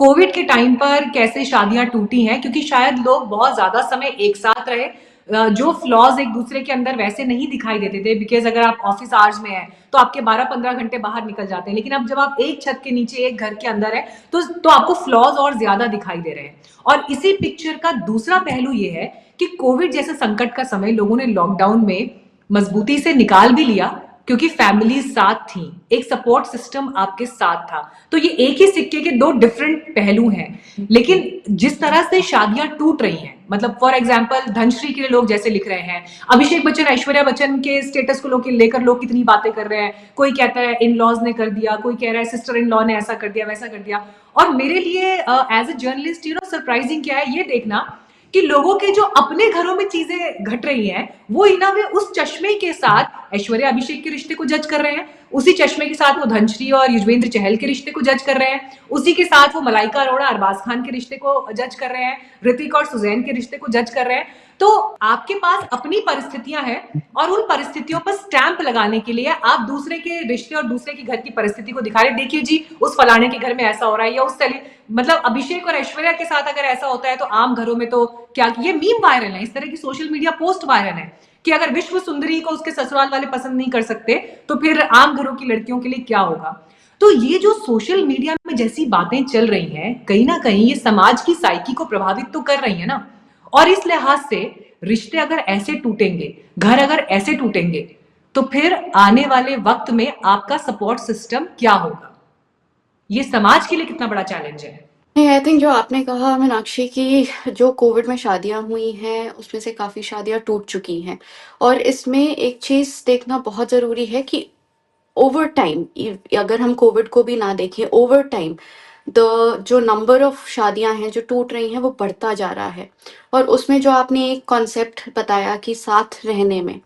Covid के time पर कैसे शादियां टूटी हैं, क्योंकि शायद लोग बहुत ज्यादा समय एक साथ रहे। जो फ्लॉज एक दूसरे के अंदर वैसे नहीं दिखाई देते थे, बिकॉज अगर आप ऑफिस आवर्स में हैं तो आपके 12-15 घंटे बाहर निकल जाते हैं, लेकिन अब जब आप एक छत के नीचे एक घर के अंदर है तो आपको फ्लॉज और ज्यादा दिखाई दे रहे हैं। और इसी पिक्चर का दूसरा पहलू ये है कि कोविड जैसे संकट का समय लोगों ने लॉकडाउन में मजबूती से निकाल भी लिया, क्योंकि फैमिली साथ थी, एक सपोर्ट सिस्टम आपके साथ था। तो ये एक ही सिक्के के दो डिफरेंट पहलू हैं। लेकिन जिस तरह से शादियां टूट रही हैं, मतलब फॉर एग्जांपल धनश्री के लिए लोग जैसे लिख रहे हैं, अभिषेक बच्चन ऐश्वर्या बच्चन के स्टेटस को लेकर लोग कितनी बातें कर रहे हैं। कोई कहता है इन लॉज ने कर दिया, कोई कह रहा है सिस्टर इन लॉ ने ऐसा कर दिया वैसा कर दिया। और मेरे लिए एज ए जर्नलिस्ट सरप्राइजिंग क्या है ये देखना कि लोगों के जो अपने घरों में चीजें घट रही हैं, वो इना वे उस चश्मे के साथ ऐश्वर्या अभिषेक के रिश्ते को जज कर रहे हैं, उसी चश्मे के साथ वो धनश्री और युजवेंद्र चहल के रिश्ते को जज कर रहे हैं, उसी के साथ वो मलाइका अरोड़ा अरबाज खान के रिश्ते को जज कर रहे हैं, ऋतिक और सुजैन के रिश्ते को जज कर रहे हैं। तो आपके पास अपनी परिस्थितियां हैं और उन परिस्थितियों पर स्टैंप लगाने के लिए आप दूसरे के रिश्ते और दूसरे के घर की परिस्थिति को दिखा रहे, देखिए जी उस फलाने के घर में ऐसा हो रहा है, या उस मतलब अभिषेक और ऐश्वर्या के साथ अगर ऐसा होता है तो आम घरों में तो क्या। ये मीम वायरल है, इस तरह की सोशल मीडिया पोस्ट वायरल है कि अगर विश्व सुंदरी को उसके ससुराल वाले पसंद नहीं कर सकते तो फिर आम घरों की लड़कियों के लिए क्या होगा। तो ये जो सोशल मीडिया में जैसी बातें चल रही हैं, कहीं ना कहीं ये समाज की साइकी को प्रभावित तो कर रही है ना। और इस लिहाज से रिश्ते अगर ऐसे टूटेंगे, घर अगर ऐसे टूटेंगे, तो फिर आने वाले वक्त में आपका सपोर्ट सिस्टम क्या होगा, ये समाज के लिए कितना बड़ा चैलेंज है। नहीं, आई थिंक जो आपने कहा मीनाक्षी की, जो कोविड में शादियां हुई हैं उसमें से काफ़ी शादियां टूट चुकी हैं। और इसमें एक चीज़ देखना बहुत ज़रूरी है कि ओवर टाइम, अगर हम कोविड को भी ना देखें, ओवर टाइम द जो नंबर ऑफ शादियां हैं जो टूट रही हैं वो बढ़ता जा रहा है। और उसमें जो आपने एक कॉन्सेप्ट बताया कि साथ रहने में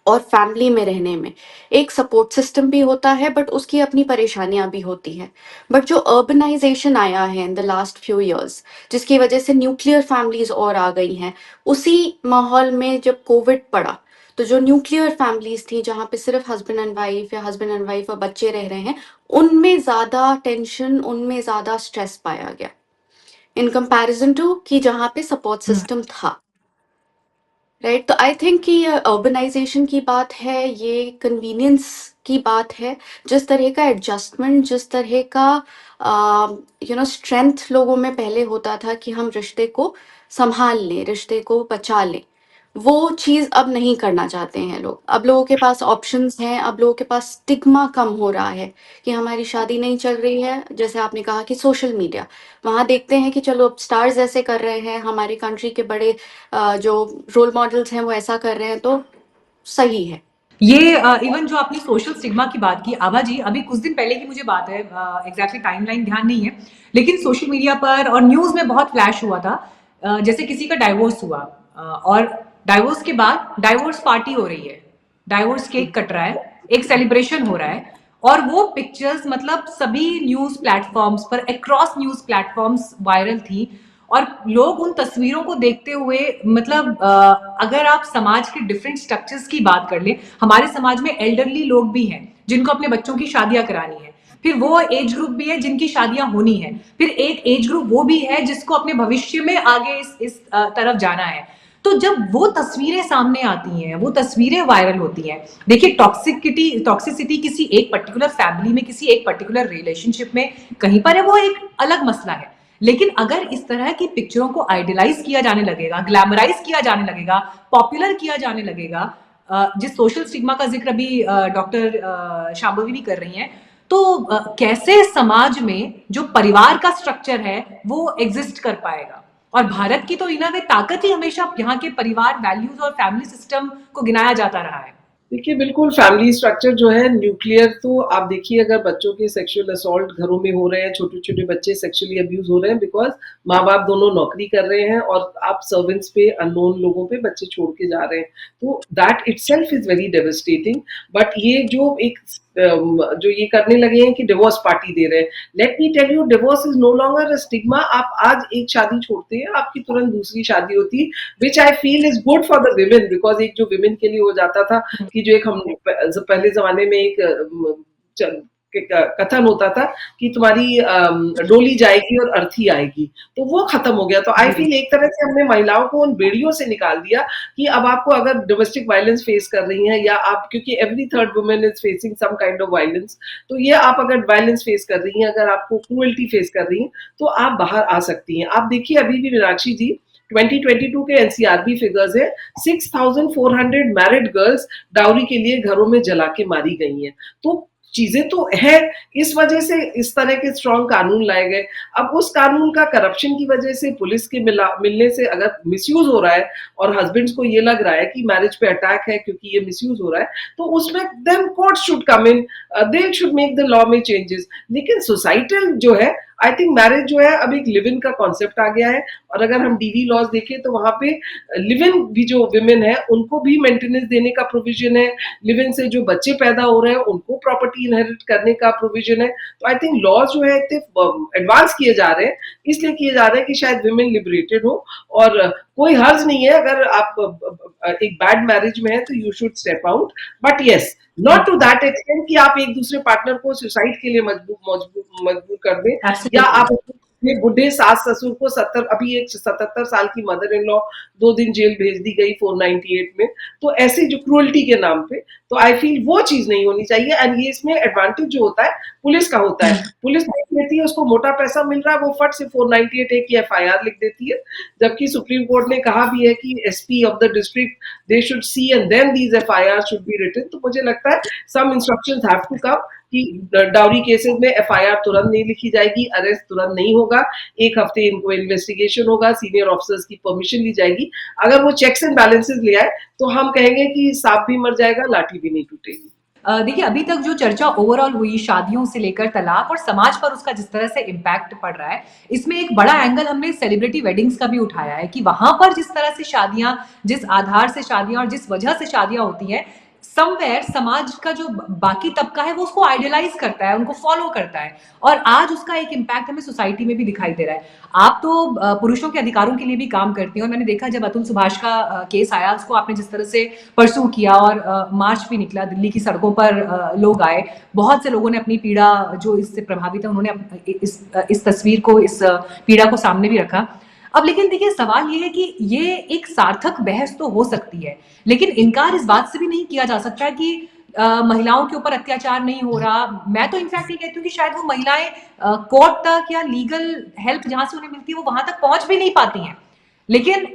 और फैमिली में रहने में एक सपोर्ट सिस्टम भी होता है, बट उसकी अपनी परेशानियां भी होती हैं। बट जो अर्बनाइजेशन आया है in the last few years, जिसकी वजह से न्यूक्लियर फैमिलीज और आ गई हैं, उसी माहौल में जब कोविड पड़ा तो जो न्यूक्लियर फैमिलीज थी जहाँ पे सिर्फ हस्बैंड एंड वाइफ या हस्बैंड एंड वाइफ और बच्चे रह रहे हैं, उनमें ज्यादा टेंशन, उनमें ज्यादा स्ट्रेस पाया गया इन कंपैरिजन टू कि जहाँ पे सपोर्ट सिस्टम था। राइट, तो आई थिंक कि ये अर्बनाइजेशन की बात है, ये कन्वीनियंस की बात है। जिस तरह का एडजस्टमेंट, जिस तरह का स्ट्रेंथ लोगों में पहले होता था कि हम रिश्ते को संभाल लें, रिश्ते को बचा लें, वो चीज़ अब नहीं करना चाहते हैं लोग। अब लोगों के पास ऑप्शंस हैं, अब लोगों के पास स्टिग्मा कम हो रहा है कि हमारी शादी नहीं चल रही है। जैसे आपने कहा कि सोशल मीडिया, वहाँ देखते हैं कि चलो अब स्टार्स ऐसे कर रहे हैं, हमारी कंट्री के बड़े जो रोल मॉडल्स हैं वो ऐसा कर रहे हैं, तो सही है। ये इवन जो आपने सोशल स्टिग्मा की बात की आभा जी, अभी कुछ दिन पहले की मुझे बात है, एग्जैक्टली टाइमलाइन ध्यान नहीं है, लेकिन सोशल मीडिया पर और न्यूज में बहुत फ्लैश हुआ था। जैसे किसी का डाइवोर्स हुआ, और डाइवोर्स के बाद डाइवोर्स पार्टी हो रही है, डाइवोर्स केक कट रहा है, एक सेलिब्रेशन हो रहा है, और वो पिक्चर्स मतलब सभी न्यूज प्लेटफॉर्म्स पर, अक्रॉस न्यूज प्लेटफॉर्म्स वायरल थी। और लोग उन तस्वीरों को देखते हुए, मतलब अगर आप समाज के डिफरेंट स्ट्रक्चर्स की बात कर ले, हमारे समाज में एल्डरली लोग भी हैं जिनको अपने बच्चों की शादियां करानी है, फिर वो एज ग्रुप भी है जिनकी शादियां होनी है, फिर एक एज ग्रुप वो भी है जिसको अपने भविष्य में आगे इस तरफ जाना है। तो जब वो तस्वीरें सामने आती हैं, वो तस्वीरें वायरल होती हैं, देखिए टॉक्सिसिटी किसी एक पर्टिकुलर फैमिली में, किसी एक पर्टिकुलर रिलेशनशिप में कहीं पर है, वो एक अलग मसला है। लेकिन अगर इस तरह की पिक्चरों को आइडियलाइज किया जाने लगेगा, ग्लैमराइज किया जाने लगेगा, पॉपुलर किया जाने लगेगा, जिस सोशल स्टिग्मा का जिक्र अभी डॉक्टर शांभवी भी कर रही हैं, तो कैसे समाज में जो परिवार का स्ट्रक्चर है वो एग्जिस्ट कर पाएगा। और भारत की तो इना वे ताकत ही हमेशा यहाँ के परिवार वैल्यूज और फैमिली सिस्टम को गिनाया जाता रहा है। देखिए, बिल्कुल फैमिली स्ट्रक्चर जो है न्यूक्लियर, तो आप देखिए अगर बच्चों के सेक्सुअल असॉल्ट घरों में हो रहे हैं, छोटे छोटे बच्चे सेक्सुअली अब्यूज हो रहे हैं बिकॉज माँ बाप दोनों नौकरी कर रहे हैं और आप सर्वेंट्स पे, अननोन लोगों पे बच्चे छोड़ के जा रहे हैं, तो that itself is very devastating. But ये जो एक जो ये करने लगे हैं कि डिवोर्स पार्टी दे रहे हैं, let me tell you, divorce is no longer a stigma. आप आज एक शादी छोड़ते हैं, आपकी तुरंत दूसरी शादी होती है, which I feel is good for the women, because एक जो विमेन के लिए हो जाता था कि जो एक हम पहले जमाने में एक कथन होता था कि तुम्हारी डोली जाएगी और अर्थी आएगी, तो वो खत्म हो गया। तो आई फील एक तरह से हमने महिलाओं को उन बेड़ियों से निकाल दिया कि अब आपको अगर डोमेस्टिक वायलेंस फेस कर रही हैं, या आप, क्योंकि every third women is facing some kind of violence, तो ये आप अगर वायलेंस फेस कर रही हैं, अगर आपको क्रूअल्टी फेस कर रही हैं, तो आप बाहर आ सकती हैं। आप देखिए अभी भी मीनाक्षी जी 2022 के एनसीआरबी फिगर्स है, 6,400 मैरिड गर्ल्स डाउरी के लिए घरों में जला के मारी गई हैं। तो चीजें तो है, इस वजह से इस तरह के स्ट्रॉन्ग कानून लाए गए। अब उस कानून का करप्शन की वजह से, पुलिस के मिलने से अगर मिसयूज हो रहा है और हस्बैंड्स को ये लग रहा है कि मैरिज पे अटैक है क्योंकि ये मिसयूज हो रहा है, तो उसमें then court should come in, they should make the law में चेंजेस। लेकिन सोसाइटल जो है, आई थिंक मैरिज जो है अब एक लिव इन का कॉन्सेप्ट आ गया है, और अगर हम डीवी लॉज देखें तो वहां पे लिव इन भी जो विमेन है उनको भी मेंटेनेंस देने का प्रोविजन है, लिव इन से जो बच्चे पैदा हो रहे हैं उनको प्रॉपर्टी इनहेरिट करने का प्रोविजन है। तो आई थिंक लॉज जो है इतने एडवांस किए जा रहे हैं, इसलिए किए जा रहे हैं कि शायद विमेन लिबरेटेड हो, और कोई हर्ज नहीं है अगर आप एक बैड मैरिज में है तो you should step out, but yes not to that extent कि आप एक दूसरे पार्टनर को सुसाइड के लिए मजबूर कर दें, या Absolutely. आप अपने बुढ़े सास ससुर को 70, अभी एक 77 साल की मदर इन लॉ 2 दिन जेल भेज दी गई 498 में, तो ऐसे जो क्रूअल्टी के नाम पे, तो आई फील वो चीज नहीं होनी चाहिए। एंड ये इसमें एडवांटेज जो होता है पुलिस का होता है, पुलिस नहीं लेती है, उसको मोटा पैसा मिल रहा है, वो फट से 498 की एफआईआर लिख देती है, जबकि सुप्रीम कोर्ट ने कहा भी है कि SP of the district they should see and then these FIR should be written. तो मुझे लगता है some instructions have to come कि डाउरी केसेस में एफआईआर तुरंत नहीं लिखी जाएगी, अरेस्ट तुरंत नहीं होगा, 1 हफ्ते इनको इन्वेस्टिगेशन होगा, सीनियर ऑफिसर्स की परमिशन ली जाएगी। अगर वो चेक्स एंड बैलेंसेस ले आए तो हम कहेंगे कि सांप भी मर जाएगा, लाठी भी नहीं टूटेगी। देखिए अभी तक जो चर्चा ओवरऑल हुई शादियों से लेकर तलाक और समाज पर उसका जिस तरह से इम्पैक्ट पड़ रहा है, इसमें एक बड़ा एंगल हमने सेलिब्रिटी वेडिंग्स का भी उठाया है कि वहां पर जिस तरह से शादियां, जिस आधार से शादियां और जिस वजह से शादियां होती हैं, समवेयर समाज का जो बाकी तबका है वो उसको आइडियलाइज करता है, उनको फॉलो करता है, और आज उसका एक इम्पैक्ट हमें सोसाइटी में भी दिखाई दे रहा है। आप तो पुरुषों के अधिकारों के लिए भी काम करती हैं, और मैंने देखा जब अतुल सुभाष का केस आया, उसको आपने जिस तरह से परसू किया, और मार्च भी निकला, दिल्ली की सड़कों पर लोग आए, बहुत से लोगों ने अपनी पीड़ा जो इससे प्रभावित है उन्होंने इस तस्वीर को, इस पीड़ा को सामने भी रखा। अब लेकिन देखिए सवाल ये है कि ये एक सार्थक बहस तो हो सकती है, लेकिन इनकार इस बात से भी नहीं किया जा सकता कि महिलाओं के ऊपर अत्याचार नहीं हो रहा। मैं तो इनफैक्ट ये कहती हूँ कि शायद वो महिलाएं कोर्ट तक या लीगल हेल्प जहां से उन्हें मिलती है वो वहां तक पहुंच भी नहीं पाती हैं। लेकिन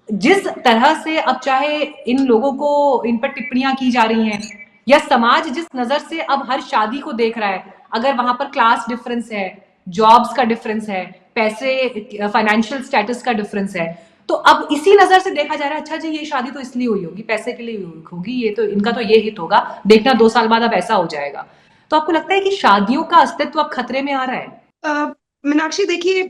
जिस तरह से अब चाहे इन लोगों को इन पर टिप्पणियां की जा रही हैं, या समाज जिस नजर से अब हर शादी को देख रहा है, अगर वहां पर क्लास डिफरेंस है, जॉब्स का डिफरेंस है, पैसे, फाइनेंशियल स्टेटस का डिफरेंस है, तो अब इसी नजर से देखा जा रहा है, अच्छा जी ये शादी तो इसलिए हुई होगी, पैसे के लिए होगी, ये तो इनका तो ये हित होगा, देखना 2 साल बाद अब ऐसा हो जाएगा। तो आपको लगता है कि शादियों का अस्तित्व अब खतरे में आ रहा है? मीनाक्षी देखिए,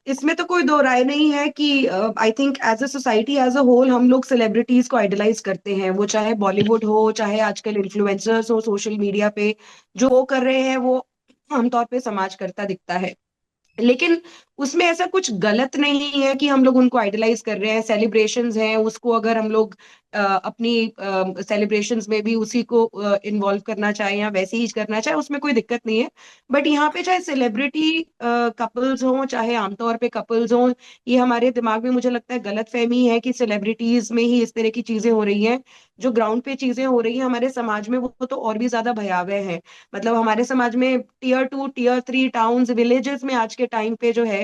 इसमें तो कोई दो राय नहीं है कि I think as a society as a whole हम लोग सेलिब्रिटीज को आइडलाइज करते हैं, वो चाहे बॉलीवुड हो, चाहे आजकल इन्फ्लुएंसर्स हो सोशल मीडिया पे, जो वो कर रहे हैं वो आमतौर पे समाज करता दिखता है। लेकिन उसमें ऐसा कुछ गलत नहीं है कि हम लोग उनको आइडलाइज कर रहे हैं। सेलिब्रेशंस हैं, उसको अगर हम लोग अपनी सेलिब्रेशंस में भी उसी को इन्वॉल्व करना चाहे या वैसे ही करना चाहे, उसमें कोई दिक्कत नहीं है। बट यहाँ पे चाहे सेलिब्रिटी कपल्स हों चाहे आमतौर पे कपल्स हों, ये हमारे दिमाग में मुझे लगता है गलत फहमी है कि सेलिब्रिटीज में ही इस तरह की चीजें हो रही हैं। जो ग्राउंड पे चीजें हो रही हैं हमारे समाज में वो तो और भी ज्यादा भयावह है। मतलब हमारे समाज में टीयर 2 टीयर 3 टाउन्स विलेजेस में आज के टाइम पे जो है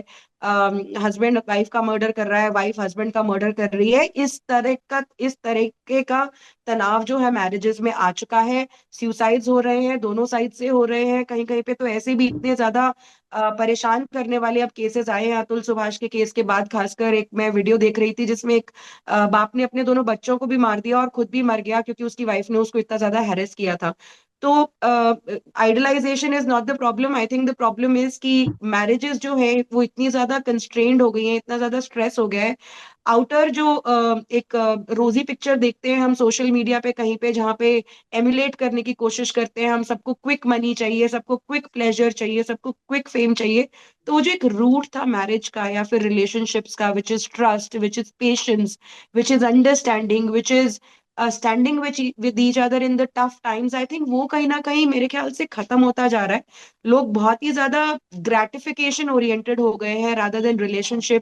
हस्बैंड वाइफ का मर्डर कर रहा है, वाइफ हस्बैंड का मर्डर कर रही है। इस तरीके का तनाव जो है मैरिजेस में आ चुका है। सुसाइड्स हो रहे हैं, दोनों साइड से हो रहे हैं। कहीं कहीं पे तो ऐसे भी इतने ज्यादा परेशान करने वाले अब केसेस आए हैं। अतुल सुभाष के केस के बाद खासकर एक मैं वीडियो देख रही थी जिसमें एक बाप ने अपने दोनों बच्चों को भी मार दिया और खुद भी मर गया क्योंकि उसकी वाइफ ने उसको इतना ज्यादा हैरेस किया था। तो idealization is not the problem. I think the problem is कि मैरिजेस जो है वो इतनी ज्यादा कंस्ट्रेंड हो गई हैं, इतना ज्यादा स्ट्रेस हो गया है। आउटर जो एक रोजी पिक्चर देखते हैं हम सोशल मीडिया पे कहीं पे, जहाँ पे एमुलेट करने की कोशिश करते हैं हम, सबको क्विक मनी चाहिए, सबको क्विक प्लेजर चाहिए, सबको क्विक फेम चाहिए। तो वो जो एक रूट था मैरिज का या फिर रिलेशनशिप्स का, which is trust, which is patience, which is understanding, which is standing with each other in the tough times, I think वो कहीं ना कहीं मेरे ख्याल से खत्म होता जा रहा है। लोग बहुत ही ज्यादा ग्रेटिफिकेशन ओरिएंटेड हो गए हैं रादर देन रिलेशनशिप।